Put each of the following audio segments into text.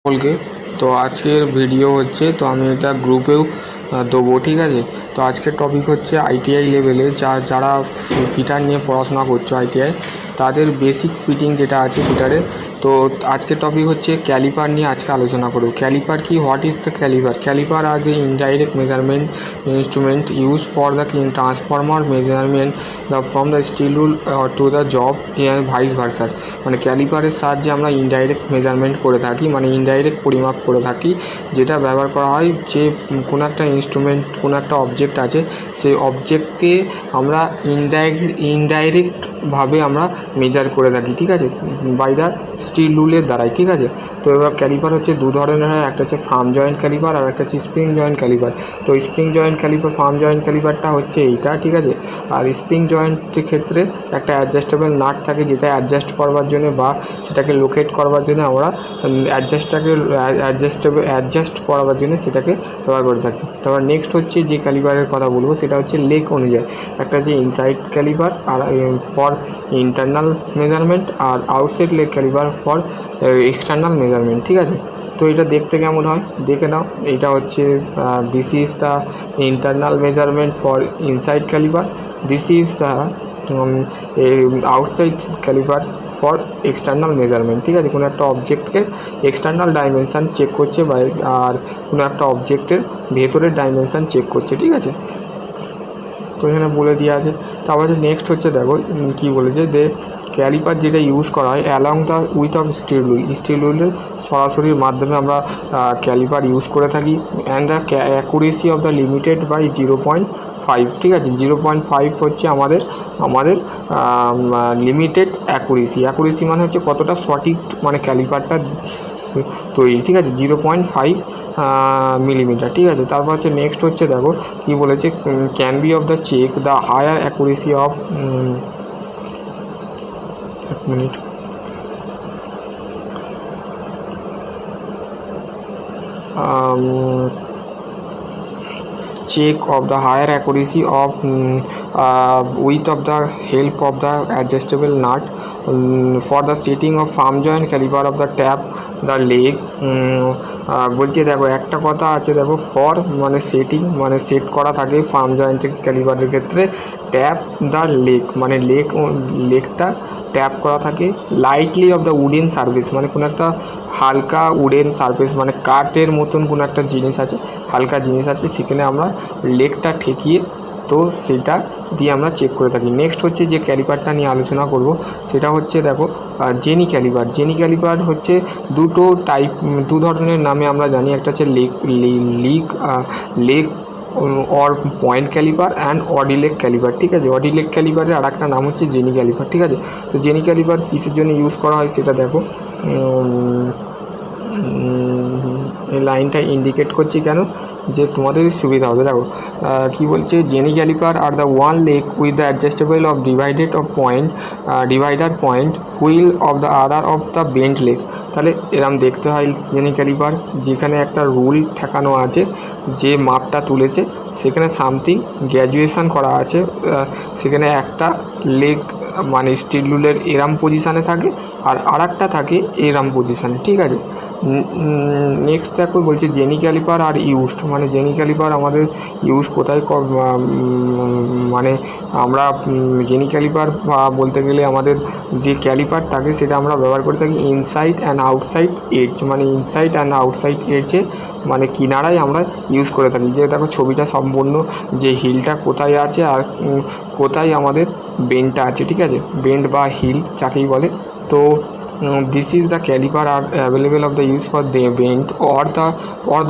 সকলকে। তো আজকের ভিডিও হচ্ছে, তো আমি এটা গ্রুপেও দেবো, ঠিক আছে। তো আজকের টপিক হচ্ছে আইটিআই লেভেলে যারা ফিটার নিয়ে পড়াশোনা করছো আইটিআই, তাদের বেসিক ফিটিং যেটা আছে ফিটারের। তো আজকের টপিক হচ্ছে ক্যালিপার নিয়ে আজকে আলোচনা করব। ক্যালিপার কি, what is the caliper? Caliper are the indirect measurement instrument used for the transformer measurement from the steel rule to the job and vice versa। মানে ক্যালিপারের সাহায্যে আমরা ইনডাইরেক্ট মেজারমেন্ট করে থাকি, মানে ইনডাইরেক্ট পরিমাপ করে থাকি, যেটা ব্যবহার করা হয় যে কোনো একটা ইনস্ট্রুমেন্ট, কোনো একটা অবজেক্ট আছে, সেই অবজেক্টকে আমরা ইনডাইরেক্টভাবে আমরা মেজার করে থাকি, ঠিক আছে, বাই দ্য স্টিল রুলের দ্বারাই, ঠিক আছে। তো এবার ক্যালিপার হচ্ছে দু ধরনের হয়, একটা হচ্ছে ফার্ম জয়েন্ট ক্যালিপার আর একটা হচ্ছে স্প্রিং জয়েন্ট ক্যালিপার। তো spring joint caliper, firm joint ক্যালিপারটা হচ্ছে এইটা, ঠিক আছে। আর স্প্রিং জয়েন্টের ক্ষেত্রে একটা অ্যাডজাস্টেবল নাট থাকে, যেটা অ্যাডজাস্ট করবার জন্য বা সেটাকে লোকেট করবার জন্য আমরা অ্যাডজাস্ট করাবার জন্য সেটাকে ব্যবহার করে থাকি। তারপর নেক্সট হচ্ছে যে ক্যালিপারের কথা বলবো সেটা হচ্ছে লেগ অনুযায়ী। একটা হচ্ছে inside caliper are for internal measurement, আর outside leg caliper for external measurement, ঠিক আছে। তো এটা দেখতে কেমন হয় দেখে নাও। এটা হচ্ছে this is the internal measurement for inside caliper, this is the outside caliper for external measurement, ঠিক আছে। কোনো একটা অবজেক্টকে এক্সটার্নাল ডাইমেনশান চেক করছে বা আর কোনো একটা অবজেক্টের ভেতরের ডাইমেনশান চেক করছে, ঠিক আছে। তো এখানে বলে দেওয়া আছে। তারপর নেক্সট হচ্ছে দেখো কী বলেছে, যে ক্যালিপার যেটা ইউজ করা হয় along the with of steel রুলের সরাসরির মাধ্যমে আমরা ক্যালিপার ইউজ করে থাকি। And the accuracy of the limited by 0.5, ঠিক আছে। 0.5 হচ্ছে আমাদের লিমিটেড অ্যাকুরেসি মানে হচ্ছে কতটা সঠিক মানে ক্যালিপারটা তৈরি, ঠিক আছে, 0.5 মিলিমিটার, ঠিক আছে। তারপর হচ্ছে নেক্সট হচ্ছে দেখো কী বলেছে, can be of the check the higher accuracy of, এক মিনিট, check of the higher accuracy of with of the help of the adjustable nut for the setting of farm joint caliper of the tap the leg। বলছে দেখো একটা কথা আছে, দেখো for মানে setting মানে সেট করা থাকে ফার্ম জয়েন্টের ক্যালিপারের ক্ষেত্রে, ট্যাপ দ্য লেগ মানে লেগটা ট্যাপ করা থাকে, lightly of the wooden surface মানে কোনো একটা হালকা উডেন সারফেস মানে কাঠের মতন কোনো একটা জিনিস আছে, হালকা জিনিস আছে, সেখানে আমরা লেগটা ঠেকিয়ে তো সেটা দিয়ে আমরা চেক করে থাকি। নেক্সট হচ্ছে যে ক্যালিপারটা নিয়ে আলোচনা করব সেটা হচ্ছে দেখো জেনি ক্যালিপার হচ্ছে দু ধরনের নামে আমরা জানি। একটা হচ্ছে leg or point caliper and odd leg caliper, ঠিক আছে। অডিলেগ ক্যালিপারের আর একটা নাম হচ্ছে জেনি ক্যালিপার, ঠিক আছে। তো জেনি ক্যালিপার কিসের জন্য ইউজ করা হয় সেটা দেখো, এই লাইনটা ইন্ডিকেট করছি কেন, যে তোমাদের সুবিধা হবে। দেখো কী বলছে, jenny caliper are the one leg with the adjustable of divider point wheel of the other of the bent leg. তাহলে এরম দেখতে হয় জেনি ক্যালিপার, যেখানে একটা রুল ঠেকানো আছে, যে মাপটা তুলেছে সেখানে সামথিং গ্র্যাজুয়েশান করা আছে, সেখানে একটা লেগ মানে স্টিল রুলের এরাম পজিশানে থাকে আর একটা থাকে এরাম পজিশানে, ঠিক আছে। নেক্সট দেখো বলছে জেনি ক্যালিপার আর ইউজড, মানে জেনি ক্যালিপার আমাদের ইউজ কোথায় মানে আমরা জেনি ক্যালিপার বলতে গেলে আমাদের যে ক্যালিপার থাকে সেটা আমরা ব্যবহার করে থাকি ইনসাইড অ্যান্ড আউটসাইড এডজ, মানে ইনসাইড অ্যান্ড আউটসাইড এডজে মানে কিনারায় আমরা ইউজ করে থাকি। যে দেখো ছবিটা সম্পূর্ণ যে হিলটা কোথায় আছে আর কোথায় আমাদের বেন্ডটা আছে, ঠিক আছে, বেন্ড বা হিল যাকেই বলে। তো this is the caliper are available of the use for the bend or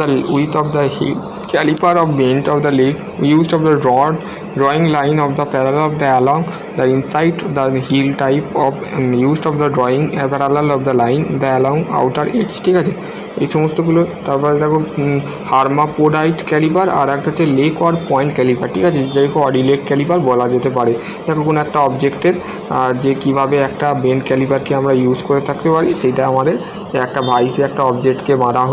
the width of the heel. Caliper of bend of the leg used of the drawing line of the parallel of the along the inside the heel type of used of the drawing parallel of the line the along outer edge, ঠিক আছে, এই সমস্তগুলো। তারপরে দেখো হার্মাপোডাইট caliper আর একটা হচ্ছে leg or point caliper, ঠিক আছে, যেটাকে অডিলেগ ক্যালিপার বলা যেতে পারে। দেখো কোনো একটা অবজেক্টের যে কীভাবে একটা বেন্ড ক্যালিপারকে আমরা ইউজ করে থাকতে পারি, সেটা আমাদের একটা ভাইসে একটা অবজেক্টকে বাঁধা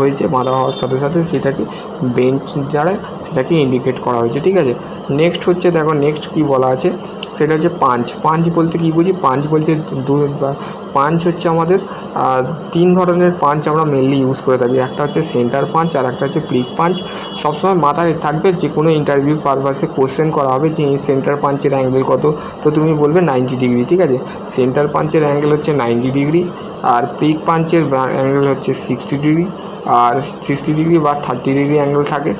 হওয়ার সাথে সাথে সেটাকে বেন্ড দ্বারা সেটাকে ইন্ডিকেট করা হয়েছে, ঠিক আছে। নেক্সট হচ্ছে দেখো নেক্সট কী বলা আছে সেটা হচ্ছে পাঞ্চ বলতে কী বুঝি, পাঞ্চ বলছে পাঞ্চ হচ্ছে আমাদের 3 ধরনের পাঞ্চ আমরা মেনলি ইউজ করে থাকি। একটা হচ্ছে সেন্টার পাঞ্চ আর একটা হচ্ছে প্রিক পাঞ্চ। সবসময় মাথায় থাকবে যে কোনো ইন্টারভিউ পারপাসে কোশ্চেন করা হবে যে সেন্টার পাঞ্চের অ্যাঙ্গেল কত, তো তুমি বলবে 90 ডিগ্রি, ঠিক আছে। সেন্টার পাঞ্চের অ্যাঙ্গেল হচ্ছে 90 ডিগ্রি, আর প্রিক পাঞ্চের অ্যাঙ্গেল হচ্ছে 60 ডিগ্রি, আর 60 ডিগ্রি বা 30 ডিগ্রি অ্যাঙ্গেল থাকে।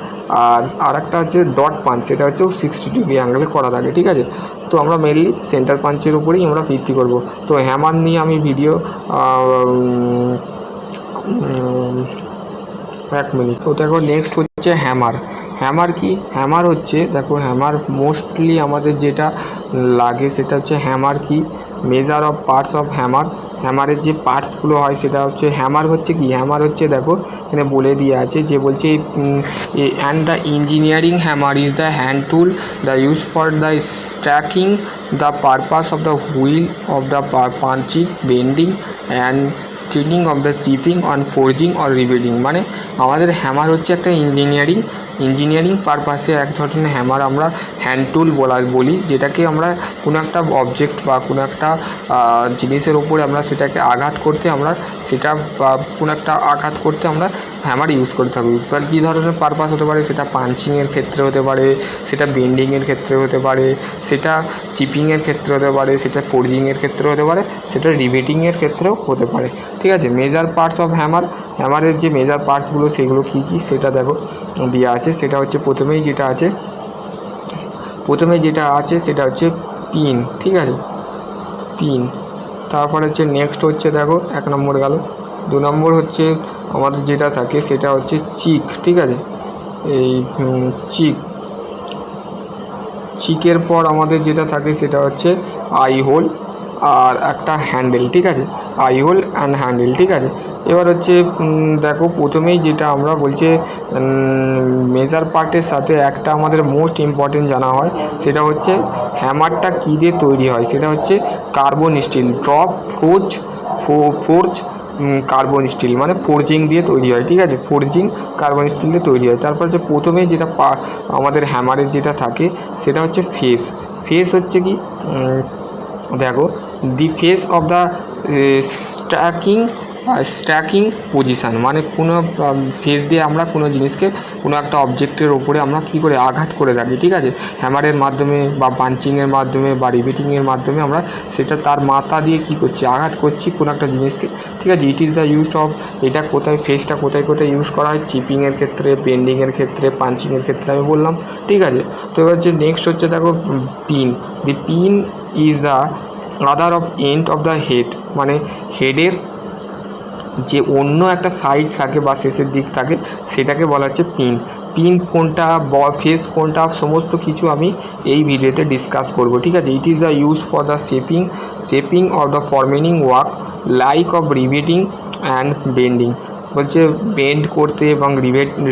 আর একটা হচ্ছে ডট পাঞ্চ, সেটা হচ্ছে 60 ডিগ্রি অ্যাঙ্গেলে করা থাকে, ঠিক আছে। তো আমরা মেনলি সেন্টার পাঞ্চের উপরেই আমরা ভিত্তি করব। তো হ্যামার নিয়ে আমি ভিডিও 1 মিনিট। তো দেখো নেক্সট হচ্ছে হ্যামার। হ্যামার কি? হ্যামার হচ্ছে, দেখো হ্যামার মোস্টলি আমাদের যেটা লাগে সেটা হচ্ছে হ্যামার কি, measure of parts of hammer. হ্যামারের যে পার্টসগুলো হয় সেটা হচ্ছে হ্যামার হচ্ছে কি, হ্যামার হচ্ছে দেখো এখানে বলে দিয়ে আছে যে বলছে and the engineering hammer is the hand tool the use for the stacking the purpose of the wheel of the punching bending and stunning of the chipping on forging or riveting. মানে আমাদের hammer হচ্ছে একটা engineering পারপাসে এক ধরনের hammer আমরা hand টুল বলি, যেটাকে আমরা কোনো একটা অবজেক্ট বা কোনো একটা জিনিসের ওপরে আমরা সেটাকে আঘাত করতে আমরা সেটা বা কোনো একটা আঘাত করতে আমরা হ্যামার ইউজ করে থাকি। এবার কী ধরনের পারপাস হতে পারে, সেটা পাঞ্চিংয়ের ক্ষেত্রে হতে পারে, সেটা বেন্ডিংয়ের ক্ষেত্রে হতে পারে, সেটা চিপিংয়ের ক্ষেত্রে হতে পারে, সেটা ফোর্জিংয়ের ক্ষেত্রে হতে পারে, সেটা রিভেটিংয়ের ক্ষেত্রেও হতে পারে, ঠিক আছে। মেজার পার্টস অফ হ্যামারের যে মেজার পার্টসগুলো সেগুলো কী কী সেটা দেখো দেওয়া আছে। সেটা হচ্ছে প্রথমেই যেটা আছে সেটা হচ্ছে পিন, ঠিক আছে, পিন। তারপরে হচ্ছে নেক্সট হচ্ছে দেখো 1 নম্বর গেল। 2 নম্বর হচ্ছে আমাদের যেটা থাকে সেটা হচ্ছে চিক, ঠিক আছে। এই চিকের পর আমাদের যেটা থাকে সেটা হচ্ছে আই হোল আর একটা হ্যান্ডেল, ঠিক আছে, আই হোল অ্যান্ড হ্যান্ডেল, ঠিক আছে। এবার হচ্ছে দেখো প্রথমেই যেটা আমরা বলছি মেজার পার্টের সাথে একটা আমাদের মোস্ট ইম্পর্টেন্ট জানা হয়, সেটা হচ্ছে হ্যামারটা কী দিয়ে তৈরি হয়। সেটা হচ্ছে carbon still, drop forge carbon still, মানে ফোর্জিং দিয়ে তৈরি হয়, ঠিক আছে, ফোর্জিং কার্বন স্টিল দিয়ে তৈরি হয়। তারপর যে প্রথমে যেটা আমাদের হ্যামারের যেটা থাকে সেটা হচ্ছে ফেস হচ্ছে কি, দেখো দি face of the stacking position, মানে কোনো ফেস দিয়ে আমরা কোনো জিনিসকে কোনো একটা অবজেক্টের ওপরে আমরা কী করে আঘাত করে থাকি, ঠিক আছে, হ্যামারের মাধ্যমে বা পাঞ্চিংয়ের মাধ্যমে বা রিভেটিংয়ের মাধ্যমে আমরা সেটা তার মাথা দিয়ে কী করছি, আঘাত করছি কোনো একটা জিনিসকে, ঠিক আছে। It is the use of, এটা কোথায় ফেসটা কোথায় ইউজ করা হয়, চিপিংয়ের ক্ষেত্রে, বেন্ডিংয়ের ক্ষেত্রে, পাঞ্চিংয়ের ক্ষেত্রে আমি বললাম, ঠিক আছে। তো এবার যে নেক্সট হচ্ছে দেখো pin. The pin is the other of end of the head, মানে হেডের যে অন্য একটা সাইড থাকে বা শেষের দিক থাকে সেটাকে বলা হচ্ছে পিন কোনটা ফেস কোনটা সমস্ত কিছু আমি এই ভিডিওতে ডিসকাস করব, ঠিক আছে। It is the use for the shaping of the forming work like of riveting and bending. বলছে বেন্ড করতে এবং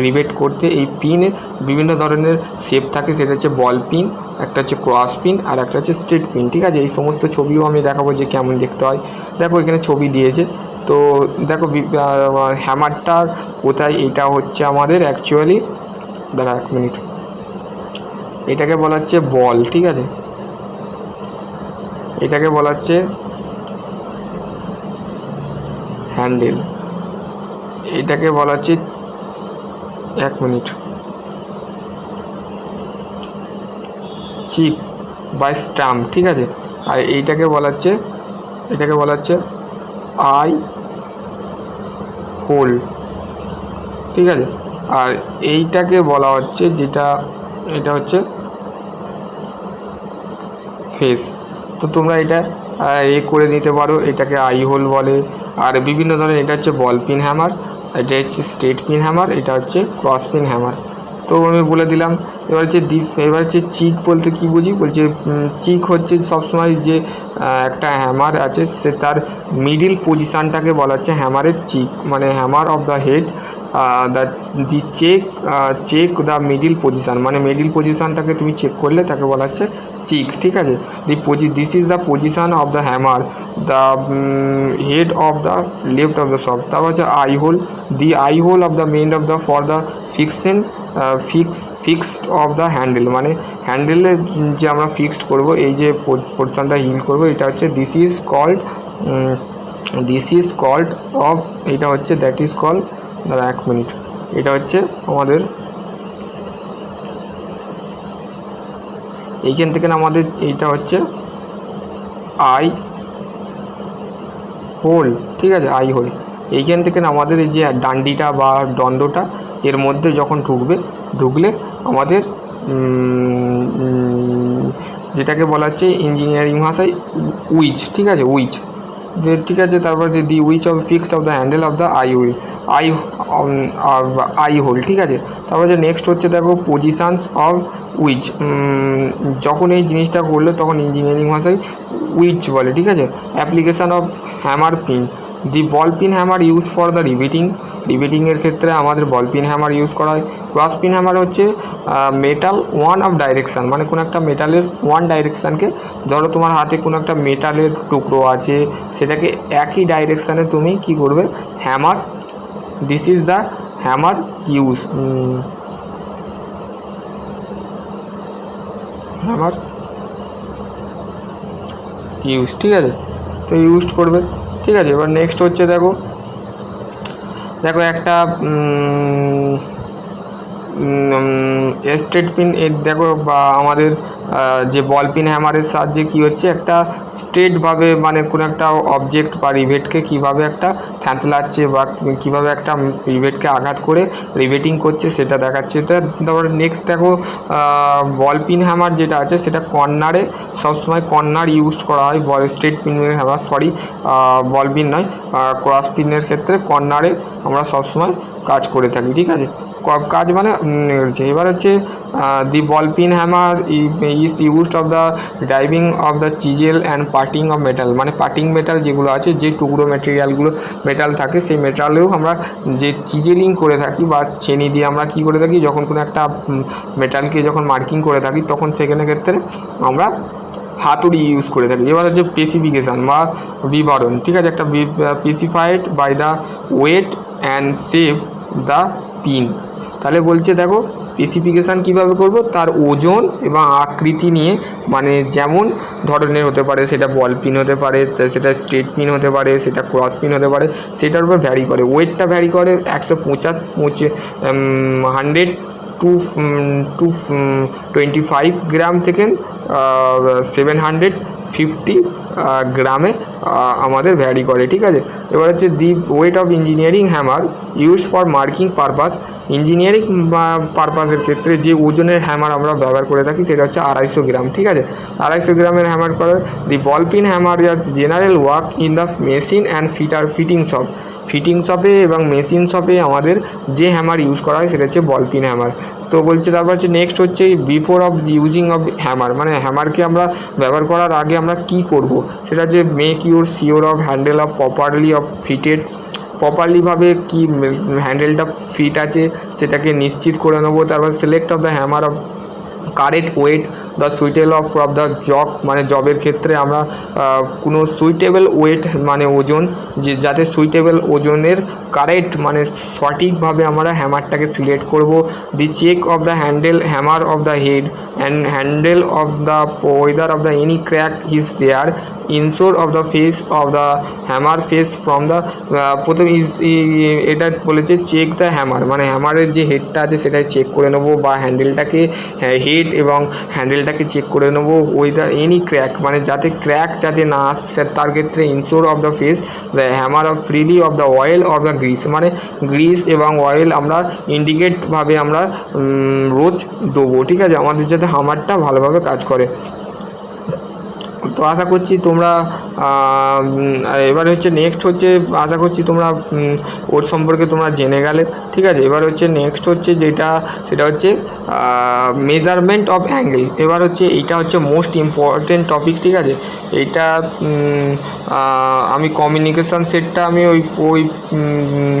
রিভেট করতে এই পিনের বিভিন্ন ধরনের শেপ থাকে, সেটা হচ্ছে বল পিন, একটা হচ্ছে ক্রস পিন আর একটা হচ্ছে স্ট্রেট পিন, ঠিক আছে। এই সমস্ত ছবিও আমি দেখাবো যে কেমন দেখতে হয়। দেখো এখানে ছবি দিয়েছে, তো দেখো হ্যামারটার কোথায়, এটা হচ্ছে আমাদের অ্যাকচুয়ালি, দাঁড়া 1 মিনিট, এটাকে বলা হচ্ছে বল, ঠিক আছে, এটাকে বলা হচ্ছে হ্যান্ডেল, এটাকে বলা হচ্ছে 1 মিনিট চিপ বা স্টাম্প, ঠিক আছে। আর এটাকে বলা হচ্ছে আই হোল, ঠিক আছে। আর এইটাকে বলা হচ্ছে এটা হচ্ছে ফেস। তো তোমরা এটা করে নিতে পারো, এটাকে আই হোল বলে। আর বিভিন্ন ধরনের, এটা হচ্ছে বল পিন হ্যামার, এটা হচ্ছে স্ট্রেট পিন হ্যামার, এটা হচ্ছে ক্রস পিন হ্যামার। তো আমি বলে দিলাম। এবার হচ্ছে চিক বলতে কী বুঝি, বলছে চিক হচ্ছে সবসময় যে একটা হ্যামার আছে সে তার মিডিল পজিশানটাকে বলা হচ্ছে হ্যামারের চিক, মানে hammer of the head the check the middle position, মানে মিডিল পজিশানটাকে তুমি চেক করলে তাকে বলা হচ্ছে চিক, ঠিক আছে। This is the position of the hammer, the head of the left of the shaft. তারপর হচ্ছে eye hole, the eye hole of the main of the for the fixed of the handle, মানে হ্যান্ডেলে যে আমরা fixed করব এই যে পোর্শনটা হিল করব, এটা হচ্ছে this is called this is called of, এটা হচ্ছে দ্যাট ইজ কল্ড, দাঁড়া 1 মিনিট, এটা হচ্ছে আমাদের এইখান থেকে না আমাদের এইটা হচ্ছে আই হোল, ঠিক আছে, আই হোল। এইখান থেকে না আমাদের এই যে ডান্ডিটা বা দ্বন্দ্বটা এর মধ্যে যখন ঢুকলে আমাদের যেটাকে বলা হচ্ছে ইঞ্জিনিয়ারিং ভাষায় উইচ, ঠিক আছে, উইচ, ঠিক আছে। তারপর যে the which of fixed of the handle of the eye hole, ঠিক আছে। তারপর যে নেক্সট হচ্ছে দেখো পজিশানস অফ উইচ, যখন এই জিনিসটা করলে তখন ইঞ্জিনিয়ারিং ভাষায় উইচ বলে, ঠিক আছে। Application of hammer pin, the ball pin hammer use for the রিবেটিংয়ের ক্ষেত্রে আমাদের বল পিন হ্যামার ইউজ করা হয়। ক্রস পিন হ্যামার হচ্ছে মেটাল ওয়ান অফ ডাইরেকশান, মানে কোনো একটা মেটালের ওয়ান ডাইরেকশানকে, ধরো তোমার হাতে কোনো একটা মেটালের টুকরো আছে, সেটাকে একই ডাইরেকশানে তুমি কি করবে, hammer, this is the hammer use, hammer use, ঠিক আছে, তো ইউজ করবে, ঠিক আছে। এবার নেক্সট হচ্ছে দেখো একটা স্ট্রেট পিন, দেখো বা আমাদের যে বল পিন হ্যামারের সাহায্যে কী হচ্ছে, একটা স্ট্রেটভাবে মানে কোনো একটা অবজেক্ট বা রিভেটকে কীভাবে একটা থ্যাঁতলাচ্ছে বা কীভাবে একটা রিভেটকে আঘাত করে রিভেটিং করছে সেটা দেখাচ্ছে। তারপরে নেক্সট দেখো বল পিন হ্যামার যেটা আছে সেটা কর্নারে, সবসময় কর্নার ইউজ করা হয় বল স্ট্রেট পিনের হ্যামার, সরি বল পিন নয়, ক্রস পিনের ক্ষেত্রে কর্নারে আমরা সবসময় কাজ করে থাকি, ঠিক আছে, কাজ মানে এবার হচ্ছে the ball pin hammer is used of the driving of the chisel and parting of metal, মানে পার্টিং মেটাল যেগুলো আছে, যে টুকরো মেটেরিয়ালগুলো মেটাল থাকে সেই মেটালেও আমরা যে চিজেলিং করে থাকি বা চেনি দিয়ে আমরা কী করে থাকি, যখন কোনো একটা মেটালকে যখন মার্কিং করে থাকি তখন সেখানে ক্ষেত্রে আমরা হাতুড়ি ইউজ করে থাকি। এবার হচ্ছে স্পেসিফিকেশান বা বিবরণ, ঠিক আছে, একটা specified by the weight and shape the pin. তাহলে বলছে দেখো স্পেসিফিকেশান কীভাবে করব, তার ওজন এবং আকৃতি নিয়ে, মানে যেমন ধরনের হতে পারে, সেটা বল পিন হতে পারে, সেটা স্ট্রেট পিন হতে পারে, সেটা ক্রস পিন হতে পারে, সেটার উপর ভ্যারি করে। ওয়েটটা ভ্যারি করে 100 টু 25 গ্রাম থেকে 750 গ্রামে আমাদের ভ্যারি করে, ঠিক আছে। এবার হচ্ছে the weight of engineering hammer use for marking purpose, engineering পারপাসের ক্ষেত্রে যে ওজনের হ্যামার আমরা ব্যবহার করে থাকি সেটা হচ্ছে 250 গ্রাম, ঠিক আছে, 250 গ্রামের হ্যামার করে। The ball pin hammer is general work in the machine and fitting শপে এবং মেশিন শপে আমাদের যে হ্যামার ইউজ করা হয় সেটা হচ্ছে বল পিন হ্যামার। তো বলছে তারপর হচ্ছে নেক্সট হচ্ছে before of using of hammer, মানে হ্যামারকে আমরা ব্যবহার করার আগে আমরা কি করব, সেটা হচ্ছে make your sure of handle of properly of fitted, প্রপারলিভাবে কি হ্যান্ডেলটা ফিট আছে সেটাকে নিশ্চিত করে নেবো। তারপর select of the hammer of correct weight the suitable of the job, মানে জবের ক্ষেত্রে আমরা কোনো সুইটেবল ওয়েট মানে ওজন, যে যাতে সুইটেবল ওজনের কারেক্ট মানে সঠিকভাবে আমরা হ্যামারটাকে সিলেক্ট করব। The check of the hammer of the head and handle of the weather of the any crack is there, ensure of the face of the hammer face from the, প্রথম এটা বলেছে check the hammer, মানে হ্যামারের যে হেডটা আছে সেটা check করে নেবো বা হ্যান্ডেলটাকে হেড এবং হ্যান্ডেলটাকে চেক করে নেবো। ওয়েদার এনি ক্র্যাক, মানে যাতে ক্র্যাক যাতে না আসে তার ক্ষেত্রে ensure of the face the hammer of freely of the oil of the grease, মানে গ্রিস এবং অয়েল আমরা ইন্ডিকেটভাবে আমরা রোজ দেবো, ঠিক আছে, আমাদের যাতে হ্যামারটা ভালোভাবে কাজ করে। তো আশা করছি তোমরা এবার হচ্ছে নেক্সট হচ্ছে আশা করছি তোমরা ওর সম্পর্কে তোমরা জেনে গেলে, ঠিক আছে। এবার হচ্ছে নেক্সট হচ্ছে যেটা সেটা হচ্ছে মেজারমেন্ট অফ অ্যাঙ্গেল। এবার হচ্ছে এইটা হচ্ছে মোস্ট ইম্পর্টেন্ট টপিক, ঠিক আছে। এইটা আমি কমিউনিকেশান সেটটা আমি ওই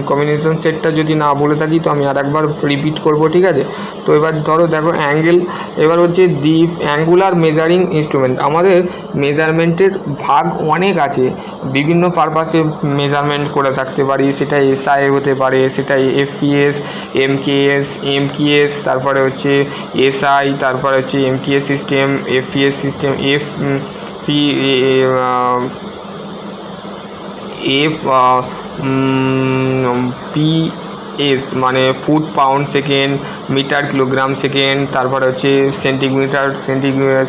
কমিউনিকেশান সেটটা যদি না বলে থাকি তো আমি আর একবার রিপিট করব, ঠিক আছে। তো এবার ধরো দেখো অ্যাঙ্গেল, এবার হচ্ছে দি অ্যাঙ্গুলার মেজারিং ইনস্ট্রুমেন্ট। আমাদের মেজারমেন্টের ভাগ অনেক আছে, বিভিন্ন পারপাসে মেজারমেন্ট করে থাকতে পারি, সেটা এসআই হতে পারে, সেটা এফপিএস, এমকিএস, তারপরে হচ্ছে এসআই, তারপরে হচ্ছে MKS system, FPS system, F P S মানে foot pound second, metre kilogram second, তারপরে হচ্ছে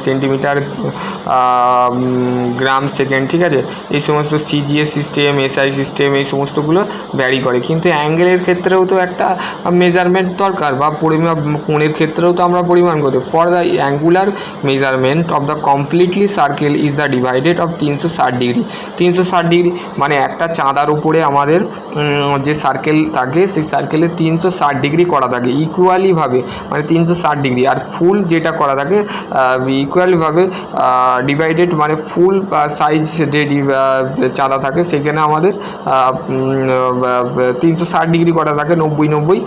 সেন্টিমিটার গ্রাম সেকেন্ড, ঠিক আছে। এই সমস্ত সিজিএস সিস্টেম, এসআই সিস্টেম, এই সমস্তগুলো ভ্যারি করে। কিন্তু অ্যাঙ্গেলের ক্ষেত্রেও তো একটা মেজারমেন্ট দরকার, বা পরিমাপ, কোণের ক্ষেত্রেও তো আমরা পরিমাণ করি। For the angular measurement of the completely circle is the divided of 360 degree. 360 degree মানে একটা চাঁদার উপরে আমাদের যে সার্কেল থাকে, সেই সার্কেলে 360 ডিগ্রি করা থাকে ইকুয়ালিভাবে, মানে 360 ডিগ্রি। আর ফুল যেটা করা থাকে ইকুয়ালিভাবে ডিভাইডেড, মানে ফুল সাইজ যে চাঁদা থাকে সেখানে আমাদের 360 ডিগ্রি করা থাকে, 90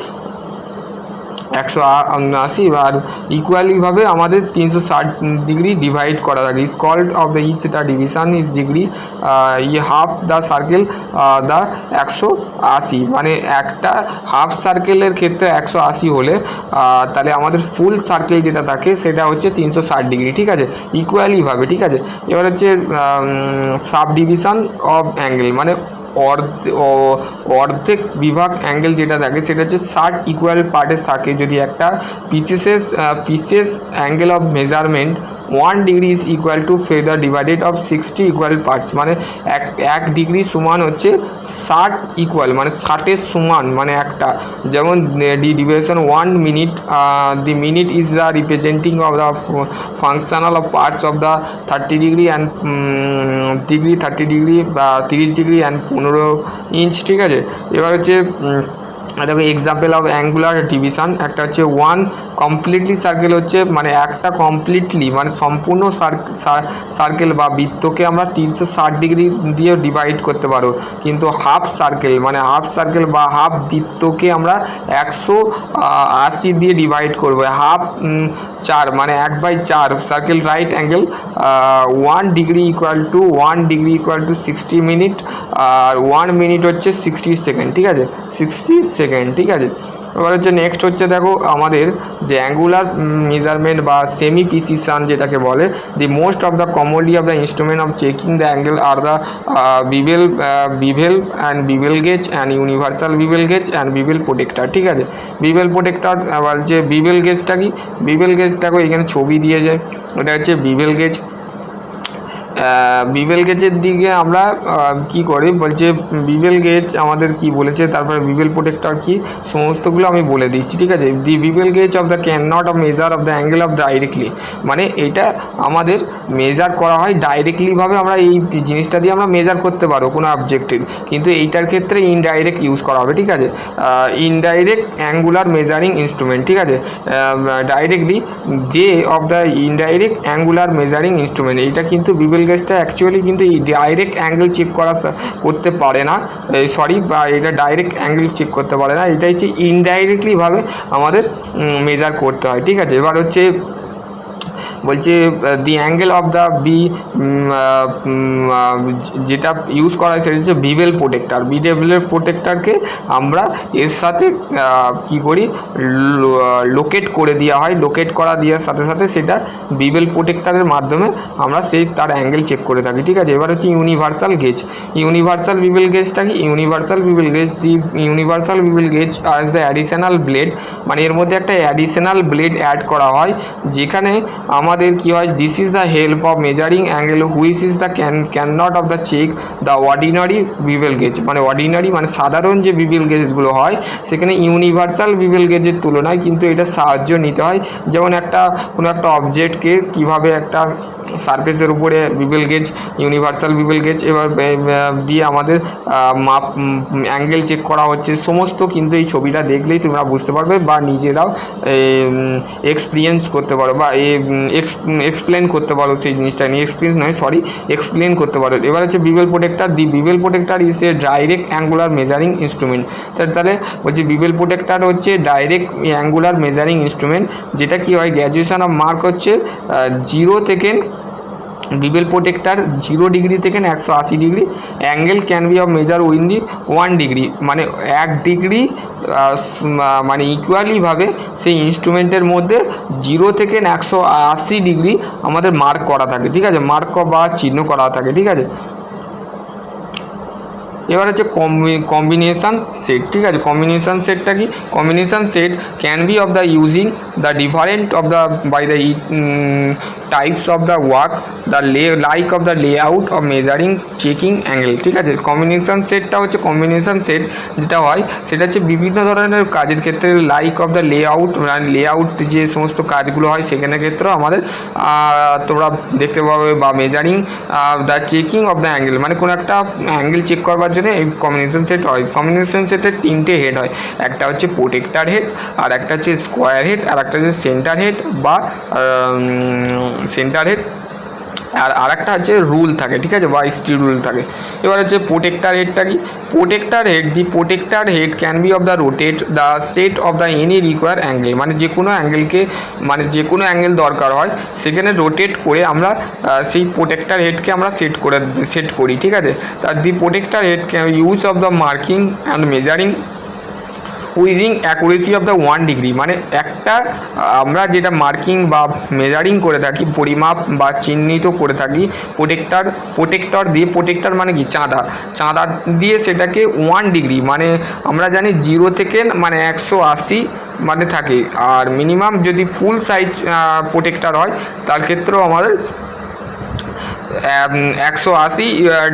180, আর ইকুয়ালিভাবে আমাদের 360 ডিগ্রি ডিভাইড করা থাকে। Is called of the each the division is degree half the circle the 180, মানে একটা হাফ সার্কেলের ক্ষেত্রে 180 হলে তাহলে আমাদের ফুল সার্কেল যেটা থাকে সেটা হচ্ছে 360 ডিগ্রি, ঠিক আছে, ইকুয়ালিভাবে, ঠিক আছে। এবার হচ্ছে সাব ডিভিশন অফ অ্যাঙ্গেল, মানে অর্ধেক বিভাগ অ্যাঙ্গেল যেটা থাকে সেটা হচ্ছে 60 ইকুয়াল পার্টস থাকে। যদি একটা pieces angle of measurement 1 degree is equal to feather divided of 60 equal parts, মানে এক ডিগ্রি সমান হচ্ছে 60 ইকুয়াল, মানে 60-এর সমান, মানে একটা, যেমন deviation 1 minute, the minute is the representing of the functional of parts of the 30 degree and 30 degree বা 30 ডিগ্রি অ্যান্ড 15 ইঞ্চ, ঠিক আছে। এবার হচ্ছে দেখো এক্সাম্পল অফ অ্যাঙ্গুলার ডিভিশন, একটা হচ্ছে 1 কমপ্লিটলি সার্কেল, হচ্ছে মানে একটা কমপ্লিটলি মানে সম্পূর্ণ সার্কেল বা বৃত্তকে আমরা 360 ডিগ্রি দিয়ে ডিভাইড করতে পারো। কিন্তু হাফ সার্কেল মানে হাফ সার্কেল বা হাফ বৃত্তকে আমরা 180 দিয়ে ডিভাইড করবো। হাফ 4 মানে 1/4 circle right angle 1 degree equal to 1 degree equal to 60 minute, আর 1 মিনিট হচ্ছে 60 সেকেন্ড, ঠিক আছে, 60 সেকেন্ড, ঠিক আছে। এবার হচ্ছে নেক্সট হচ্ছে দেখো আমাদের যে অ্যাঙ্গুলার মেজারমেন্ট বা সেমি প্রিসিশন যেটাকে বলে, the most of the commodity of the instrument of checking the angle are the bevel and bevel gauge and universal bevel gauge and bevel protractor, ঠিক আছে। বিভেল প্রোটেক্টর বলছে bevel গেজটা কি, bevel গেজটাকে এখানে ছবি দিয়ে যায়, ওটা হচ্ছে বিভেল গেজ। বিভেল গেজের দিকে আমরা কি করি বলছে, বিভেল গেজ আমাদের কি বলেছে, তারপরে বিভেল প্রোটেক্টর কি, সমস্তগুলো আমি বলে দিচ্ছি, ঠিক আছে। The bevel gauge of the can not of measure of the angle of directly, মানে এটা আমাদের মেজার করা হয় ডাইরেক্টলিভাবে, আমরা এই জিনিসটা দিয়ে আমরা মেজার করতে পারো কোনো অবজেক্টের, কিন্তু এইটার ক্ষেত্রে ইনডাইরেক্ট ইউজ করা হবে, ঠিক আছে। ইনডাইরেক্ট অ্যাঙ্গুলার মেজারিং ইনস্ট্রুমেন্ট, ঠিক আছে, ডাইরেক্টলি যে of the indirect angular measuring instrument, এইটা কিন্তু বিভেল গেজটা অ্যাকচুয়ালি কিন্তু ডাইরেক্ট অ্যাঙ্গেল চেক করতে পারে না, সরি, বা এটা ডাইরেক্ট অ্যাঙ্গেল চেক করতে পারে না, এটা হচ্ছে ইনডাইরেক্টলিভাবে আমাদের মেজার করতে হয়, ঠিক আছে। এবার হচ্ছে বলছে দি অ্যাঙ্গেল অফ দ্য যেটা ইউজ করা হয় সেটা হচ্ছে বিভেল প্রোটেক্টর। বিভেল প্রোটেক্টরকে আমরা এর সাথে কি করি, লোকেট করে দেওয়া হয়, লোকেট করা দেওয়ার সাথে সাথে সেটা বিভেল প্রোটেক্টরের মাধ্যমে আমরা সেই তার অ্যাঙ্গেল চেক করে থাকি, ঠিক আছে। এবার হচ্ছে ইউনিভার্সাল গেজ। ইউনিভার্সাল বিভেল গেজটা কি, universal bevel gauge, the universal bevel gauge are the additional blade, মানে এর মধ্যে একটা অ্যাডিশনাল ব্লেড অ্যাড করা হয়, যেখানে আমাদের কি হয়, this is the help of measuring angle which is the can not of the check the ordinary bevel gauge, মানে অর্ডিনারি মানে সাধারণ যে বিভেল গেজগুলো হয় সেখানে ইউনিভার্সাল বিভেল গেজের তুলনায় কিন্তু এটা সাহায্য নিতে হয়। যেমন কোনো একটা অবজেক্টকে কীভাবে একটা সারফেসের উপরে bevel gauge, universal bevel gauge এবার দিয়ে আমাদের মাপ অ্যাঙ্গেল চেক করা হচ্ছে, সমস্ত কিন্তু এই ছবিটা দেখলেই তোমরা বুঝতে পারবে, বা নিজেরাও এক্সপিরিয়েন্স করতে পারো, বা এক্সপ্লেন করতে পারো সেই জিনিসটা নিয়ে, এক্সপিরিয়েন্স নয় সরি, এক্সপ্লেন করতে পারো। এবার হচ্ছে bevel protractor. The bevel protractor is a direct angular measuring instrument. তাহলে বলছি বিভেল প্রোটেক্টর হচ্ছে ডাইরেক্ট অ্যাঙ্গুলার মেজারিং ইনস্ট্রুমেন্ট, যেটা কি হয়, গ্র্যাজুয়েশন অফ মার্ক হচ্ছে 0 থেকে বিভেল প্রোটেক্টর 0 ডিগ্রি থেকে 180 degree, angle can be of measure Windy 1 degree, মানে 1 ডিগ্রি মানে ইকুয়ালিভাবে সেই ইনস্ট্রুমেন্টের মধ্যে 0 থেকে 180 ডিগ্রি আমাদের মার্ক করা থাকে, ঠিক আছে, মার্ক বা চিহ্ন করা থাকে, ঠিক আছে। এবার হচ্ছে কম্বিনেশান সেট, ঠিক আছে। কম্বিনেশান সেটটা কি? Combination set can be of the using the different of the by the types of the work the like of the layout of measuring checking angle, ঠিক আছে। কম্বিনেশান সেটটা হচ্ছে কম্বিনেশান সেট যেটা হয় সেটা হচ্ছে বিভিন্ন ধরনের কাজের ক্ষেত্রে লাইক অফ দ্য লেআউট যে সমস্ত কাজগুলো হয় সেখানে ক্ষেত্রেও আমাদের তোমরা দেখতে পাবে, বা measuring the checking of the angle, মানে কোনো একটা অ্যাঙ্গেল চেক করবার জন্য এই কম্বিনেশন সেট হয়। কম্বিনেশন সেটের 3টে হেড হয়, একটা হচ্ছে প্রোটেক্টার হেড, আর একটা হচ্ছে স্কোয়ার হেড, আর একটা হচ্ছে সেন্টার হেড বা সেন্টার হেড, আর আরেকটা হচ্ছে রুল থাকে, ঠিক আছে, বা স্টিল রুল থাকে। এবার হচ্ছে প্রোটেক্টার হেডটা কি? Protector head can be of the rotate the set of the any require angle, মানে যে কোনো অ্যাঙ্গেলকে, মানে যে কোনো অ্যাঙ্গেল দরকার হয় সেখানে রোটেট করে আমরা সেই প্রোটেক্টার হেডকে আমরা সেট করি, ঠিক আছে। তার the protector head use of the marking and measuring within accuracy of the 1 degree, মানে একটা আমরা যেটা মার্কিং বা মেজারিং করে থাকি, পরিমাপ বা চিহ্নিত করে থাকি প্রোটেক্টর দিয়ে। প্রোটেক্টর মানে কি? চাঁদা দিয়ে সেটাকে 1 ডিগ্রি, মানে আমরা জানি 0 থেকে মানে 180 মানে থাকে, আর মিনিমাম যদি ফুল সাইজ প্রোটেক্টর হয় তার ক্ষেত্রেও আমাদের 180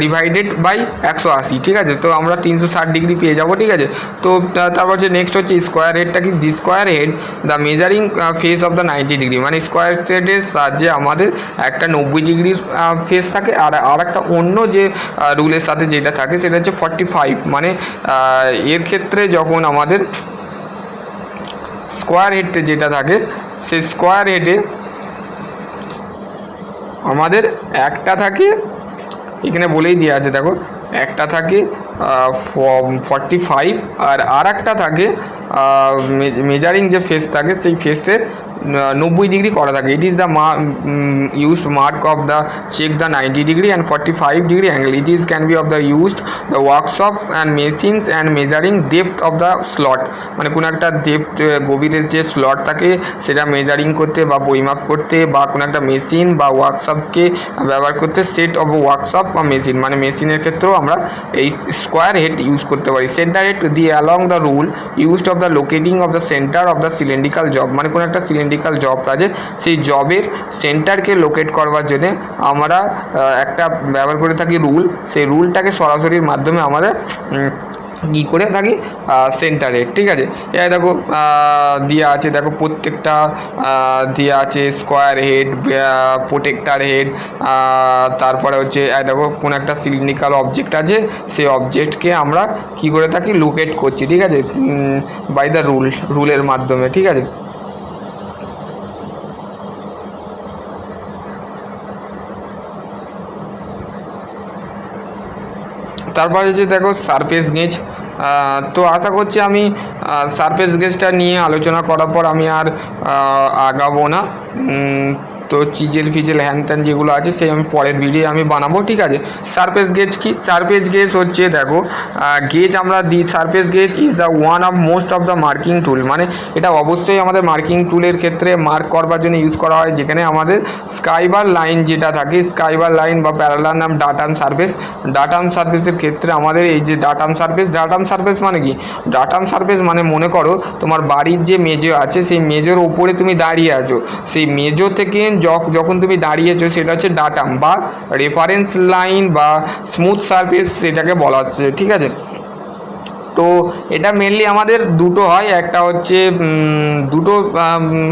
ডিভাইডেড বাই 180, ঠিক আছে। তো আমরা 360 ডিগ্রি পেয়ে যাবো, ঠিক আছে। তো তারপর হচ্ছে নেক্সট হচ্ছে স্কোয়ার হেডটা কি? দি square head the measuring face of the 90 degree, মানে স্কোয়ার হেডের সাহায্যে আমাদের একটা 90 ডিগ্রির ফেস থাকে, আর একটা অন্য যে রুলের সাথে যেটা থাকে সেটা হচ্ছে 45, মানে এর ক্ষেত্রে যখন আমাদের স্কোয়ার হেডটা যেটা থাকে সেই স্কোয়ার হেডে আমাদের একটা থাকে, এখানে বলেই দেওয়া আছে দেখো, একটা থাকে 45, আর একটা থাকে মেজারিং যে ফেস থাকে সেই ফেসে 90 ডিগ্রি করা থাকে। ইট is the used mark of the check the 90 degree and 45 degree angle. It is can be of the used the workshop and machines and measuring depth of the slot, মানে কোনো একটা depth গভীরের যে slot থাকে সেটা measuring করতে বা পরিমাপ করতে, বা কোনো একটা মেশিন বা ওয়ার্কশপকে ব্যবহার করতে। সেট অফ ওয়ার্কশপ বা মেশিন, মানে মেশিনের ক্ষেত্রেও আমরা এই স্কোয়ার হেড ইউজ করতে পারি। Centre head the along the rule used of the locating of the centre of the cylindrical job, মানে কোনো একটা সিলিন্ড্রিক্যাল জব আছে সেই জবের সেন্টারকে লোকেট করবার জন্যে আমরা একটা ব্যবহার করে থাকি রুল। সেই রুলটাকে সরাসরির মাধ্যমে আমাদের কী করে থাকি সেন্টারে, ঠিক আছে। এবার দেখো দেওয়া আছে, দেখো প্রত্যেকটা দেওয়া আছে স্কোয়ার হেড, প্রোটেক্টার হেড, তারপরে হচ্ছে দেখো কোনো একটা সিলিন্ড্রিক্যাল অবজেক্ট আছে, সেই অবজেক্টকে আমরা কী করে থাকি লোকেট করছি, ঠিক আছে, বাই দ্য রুলের মাধ্যমে, ঠিক আছে। তারপরে হচ্ছে দেখো সারফেস গেজ। তো আশা করছি আমি সারফেস গেজটা নিয়ে আলোচনা করার পর আমি আর আগাবো না। তো চিজেল ফিজেল হ্যান ত্যান যেগুলো আছে সেই আমি পরের ভিডিও আমি বানাবো, ঠিক আছে। সারফেস গেজ কি? সারফেস গেজ হচ্ছে দেখো গেজ আমরা দিই, surface gauge is the one of most of the marking tool, মানে এটা অবশ্যই আমাদের মার্কিং টুলের ক্ষেত্রে মার্ক করবার জন্য ইউজ করা হয়, যেখানে আমাদের স্কাইবার লাইন যেটা থাকে, স্কাইবার লাইন বা প্যারালাল ডাটাম সারফেসের ক্ষেত্রে আমাদের এই যে ডাটাম সারফেস মানে কি? ডাটাম সারফেস মানে মনে করো তোমার বাড়ির যে মেজো আছে সেই মেজোর ওপরে তুমি দাঁড়িয়ে আছো, সেই মেজো থেকে যখন তুমি দাঁড়িয়েছো সেটা হচ্ছে ডাটাম বা রেফারেন্স লাইন বা স্মুথ সারফেস সেটাকে বলা হচ্ছে, ঠিক আছে। তো এটা মেনলি আমাদের দুটো হয়, একটা হচ্ছে দুটো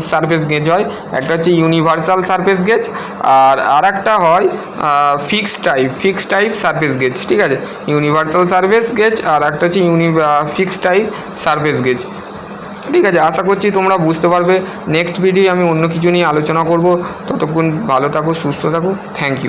সারফেস গেজ হয়, একটা হচ্ছে ইউনিভার্সাল সারফেস গেজ, আর একটা হয় ফিক্সড টাইপ সারফেস গেজ, ঠিক আছে। ইউনিভার্সাল সারফেস গেজ আর একটা হচ্ছে ফিক্সড টাইপ সারফেস গেজ, ঠিক আছে। আশা করছি তোমরা বুঝতে পারবে। নেক্সট ভিডিও আমি অন্য কিছু নিয়ে আলোচনা করব। ততক্ষণ ভালো থাকো, সুস্থ থাকো। Thank you.